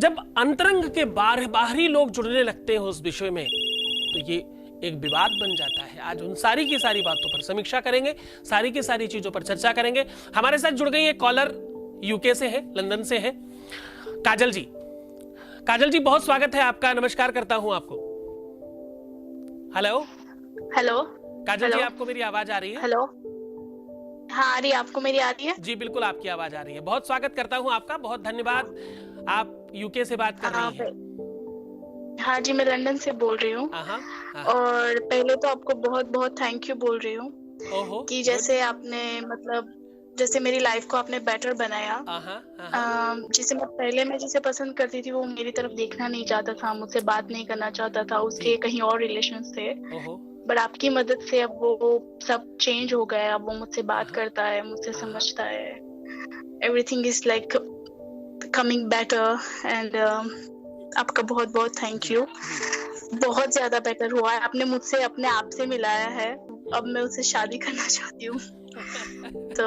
जब अंतरंग के बाहरी लोग जुड़ने लगते हैं उस विषय में तो ये एक विवाद बन जाता है। आज उन सारी की सारी बातों पर समीक्षा करेंगे, सारी की सारी चीजों पर चर्चा करेंगे। हमारे साथ जुड़ गई एक कॉलर, यूके से है, लंदन से है, काजल जी। काजल जी, बहुत स्वागत है आपका, नमस्कार करता हूं आपको। हेलो हेलो काजल जी, आपको मेरी आवाज आ रही है? हेलो, हाँ आ रही है, आपको मेरी आ रही है? जी बिल्कुल, आपकी आवाज आ रही है। बहुत स्वागत करता हूं आपका, बहुत धन्यवाद। आप यूके से बात कर रही हैं? हाँ जी, मैं लंदन से बोल रही हूँ। और पहले तो आपको बहुत बहुत थैंक यू बोल रही हूँ कि जैसे आपने मतलब जैसे मेरी लाइफ को आपने बेटर बनाया। जिसे मैं जिसे पसंद करती थी वो मेरी तरफ देखना नहीं चाहता था, मुझसे बात नहीं करना चाहता था, उसके कहीं और रिलेशंस थे। बट आपकी मदद से अब वो सब चेंज हो गया। अब वो मुझसे बात करता है, मुझसे समझता है। Everything is like coming better and आपका बहुत बहुत थैंक यू। बहुत ज्यादा बेटर हुआ है, आपने मुझसे अपने आप से मिलाया है। अब मैं उससे शादी करना चाहती हूँ। तो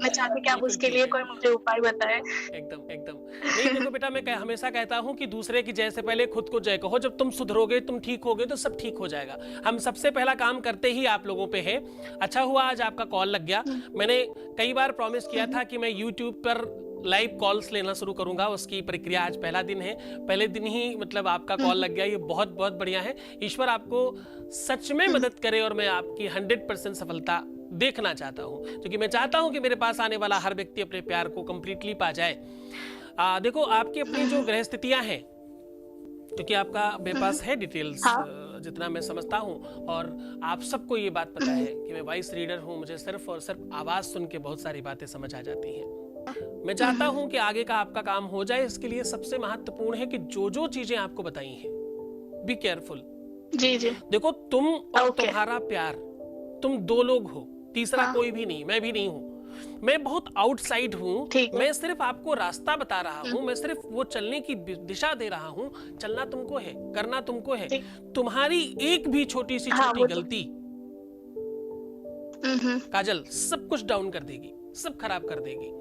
मैं चाहती कि आप उसके लिए कोई मुझे उपाय बताएं। एकदम एकदम नहीं, देखो बेटा, मैं हमेशा कहता हूँ कि दूसरे की जय से पहले खुद को जय कहो। जब तुम सुधरोगे, तुम ठीक होगे तो सब ठीक हो जाएगा। हम सबसे पहला काम करते ही आप लोगों पे है। अच्छा हुआ आज आपका कॉल लग गया। मैंने कई बार प्रॉमिस किया था कि मैं यूट्यूब पर लाइव कॉल्स लेना शुरू करूंगा, उसकी प्रक्रिया आज पहला दिन है। पहले दिन ही मतलब आपका कॉल लग गया, ये बहुत बहुत बढ़िया है। ईश्वर आपको सच में मदद करे और मैं आपकी 100% सफलता देखना चाहता हूं, क्योंकि मैं चाहता हूं कि मेरे पास आने वाला हर व्यक्ति अपने प्यार को कंप्लीटली पा जाए। देखो, आपकी अपनी जो ग्रह स्थितियां हैं, क्योंकि आपका मेरे पास है डिटेल्स, जितना मैं समझता हूं, और आप सबको ये बात पता है कि मैं वॉइस रीडर हूं, मुझे सिर्फ और सिर्फ आवाज सुन के बहुत सारी बातें समझ आ जाती हैं। मैं चाहता हूं कि आगे का आपका काम हो जाए। इसके लिए सबसे महत्वपूर्ण है कि जो जो चीजें आपको बताई हैं, बी केयरफुल। जी जी। देखो, तुम और तुम्हारा प्यार, तुम दो लोग हो, तीसरा कोई भी नहीं, मैं भी नहीं हूँ। मैं बहुत आउटसाइड हूँ, मैं सिर्फ आपको रास्ता बता रहा हूँ, मैं सिर्फ वो चलने की दिशा दे रहा हूँ। चलना तुमको है, करना तुमको है। तुम्हारी एक भी छोटी सी छोटी गलती काजल सब कुछ डाउन कर देगी, सब खराब कर देगी।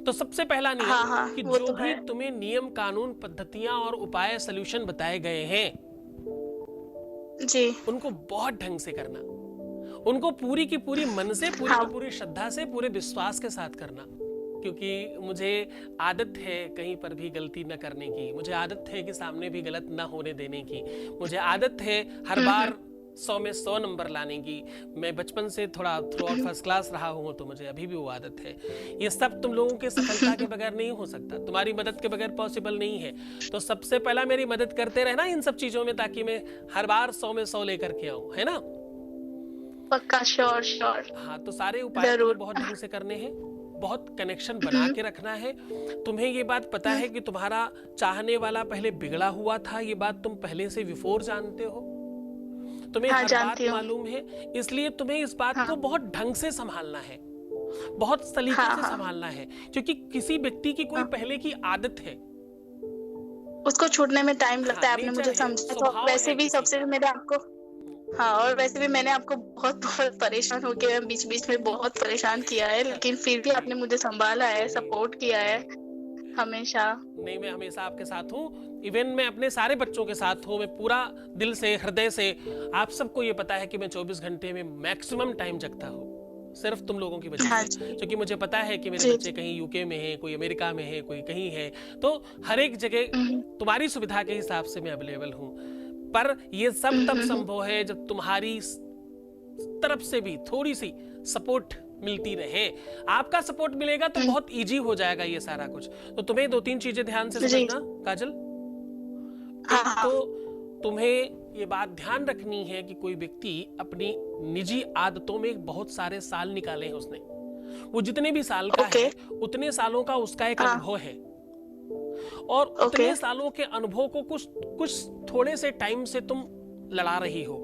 तो सबसे पहला नियम कि जो भी तुम्हें नियम, कानून, पद्धतियां और उपाय, सॉल्यूशन बताए गए हैं जी, उनको बहुत ढंग से करना, उनको पूरी की पूरी मन से, पूरी की पूरी श्रद्धा से, पूरे विश्वास के साथ करना। क्योंकि मुझे आदत है कहीं पर भी गलती न करने की, मुझे आदत है कि सामने भी गलत न होने देने की, मुझे आदत है हर बार 100 में 100 नंबर लाने की। मैं बचपन से थोड़ा थ्रू आउट फर्स्ट क्लास रहा हूँ, तो मुझे अभी भी वो आदत है। ये सब तुम लोगों के सफलता के बगैर नहीं हो सकता, तुम्हारी मदद के बगैर पॉसिबल नहीं है। तो सबसे पहला मेरी मदद करते रहना इन सब चीजों में, ताकि मैं हर बार 100 में 100 लेकर के आऊं, है ना? पक्का, श्योर श्योर। हाँ, तो सारे उपाय तुम्हें बहुत ढंग से करने हैं, बहुत कनेक्शन बना के रखना है। तुम्हें ये बात पता है कि तुम्हारा चाहने वाला पहले बिगड़ा हुआ था, ये बात तुम पहले से बिफोर जानते हो, तुम्हें हर बात मालूम है। इसलिए तुम्हें इस बात को बहुत ढंग से संभालना है, बहुत सलीके से संभालना है, क्योंकि किसी व्यक्ति की कोई पहले की आदत है, उसको छूटने में टाइम लगता है। आपने मुझे समझा। तो वैसे भी सबसे मैंने आपको और वैसे भी मैंने आपको बहुत बहुत परेशान होकर बीच बीच में बहुत परेशान किया है, लेकिन फिर भी आपने मुझे संभाला है, सपोर्ट किया है हमेशा। नहीं, मैं हमेशा आपके साथ हूँ। इवन मैं अपने सारे बच्चों के साथ हूँ, मैं पूरा दिल से, हृदय से। आप सबको ये पता है कि मैं 24 घंटे में मैक्सिमम टाइम जगता हूँ, सिर्फ तुम लोगों की वजह से, क्योंकि मुझे पता है कि मेरे बच्चे कहीं यूके में हैं, कोई अमेरिका में है, कोई कहीं है। तो हर एक जगह तुम्हारी सुविधा के हिसाब से मैं अवेलेबल हूँ। पर ये सब तब संभव है जब तुम्हारी तरफ से भी थोड़ी सी सपोर्ट मिलती रहे। आपका सपोर्ट मिलेगा तो बहुत इजी हो जाएगा ये सारा कुछ। तो तुम्हें 2-3 चीजें ध्यान से समझना काजल। एक तो तुम्हें ये बात ध्यान रखनी है कि कोई व्यक्ति अपनी निजी आदतों में बहुत सारे साल निकाले हैं उसने, वो जितने भी साल का है उतने सालों का उसका एक अनुभव है, और उतने सालों के अनुभव को कुछ थोड़े से टाइम से तुम लड़ा रही हो।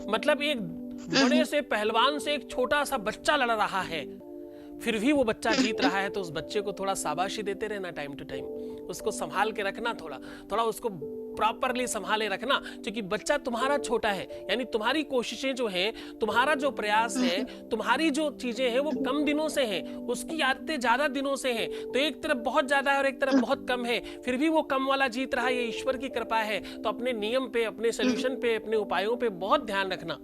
मतलब एक बड़े से पहलवान से एक छोटा सा बच्चा लड़ रहा है, फिर भी वो बच्चा जीत रहा है, तो उस बच्चे को थोड़ा शाबाशी देते रहना, टाइम टू टाइम उसको संभाल के रखना, थोड़ा थोड़ा उसको प्रॉपरली संभाले रखना, क्योंकि बच्चा तुम्हारा छोटा है, यानी तुम्हारी कोशिशें जो है, तुम्हारा जो प्रयास है, तुम्हारी जो चीजें हैं वो कम दिनों से हैं, उसकी आदतें ज्यादा दिनों से हैं। तो एक तरफ बहुत ज्यादा है और एक तरफ बहुत कम है, फिर भी वो कम वाला जीत रहा है, ये ईश्वर की कृपा है। तो अपने नियम पे, अपने सोल्यूशन पे, अपने उपायों पे बहुत ध्यान रखना।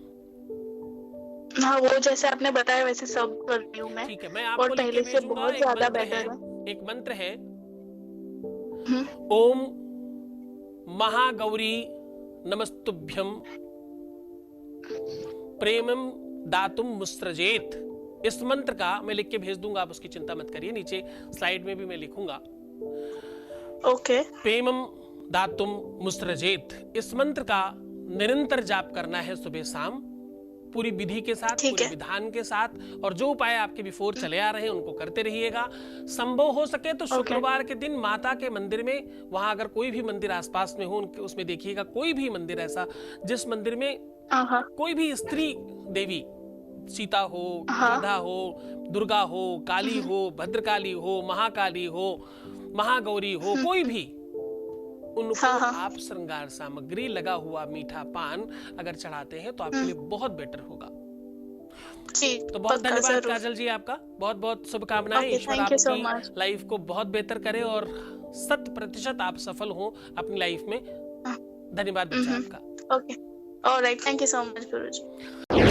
हाँ, वो जैसे आपने बताया वैसे सब कर रही हूँ मैं। ठीक है, मैं आपको और पहले से बहुत ज्यादा बेटर है। एक मंत्र है, ओम महागौरी नमस्तुभ्यम प्रेमम दातुम मुस्रजेत। इस मंत्र का मैं लिख के भेज दूंगा, आप उसकी चिंता मत करिए, नीचे स्लाइड में भी मैं लिखूंगा। ओके। प्रेमम दातुम मुस्रजेत, इस मंत्र का निरंतर जाप करना है सुबह शाम, पूरी विधि के साथ, पूरे विधान के साथ, और जो उपाय आपके बिफोर चले आ रहे हैं उनको करते रहिएगा। संभव हो सके तो शुक्रवार के दिन माता के मंदिर में, वहां अगर कोई भी मंदिर आसपास में हो उसमें देखिएगा, कोई भी मंदिर ऐसा जिस मंदिर में कोई भी स्त्री देवी, सीता हो, राधा हो, दुर्गा हो, काली हो, भद्रकाली हो, महाकाली हो, महागौरी हो, कोई भी, उनको आप श्रृंगार सामग्री, लगा हुआ मीठा पान अगर चढ़ाते हैं तो आपके लिए बहुत बेटर होगा। तो बहुत धन्यवाद काजल जी, आपका बहुत बहुत शुभकामनाएं। ईश्वर आपकी लाइफ को बहुत बेहतर करे और 100% आप सफल हो अपनी लाइफ में। धन्यवाद बच्चा आपका। Okay, alright, thank you so much Guruji.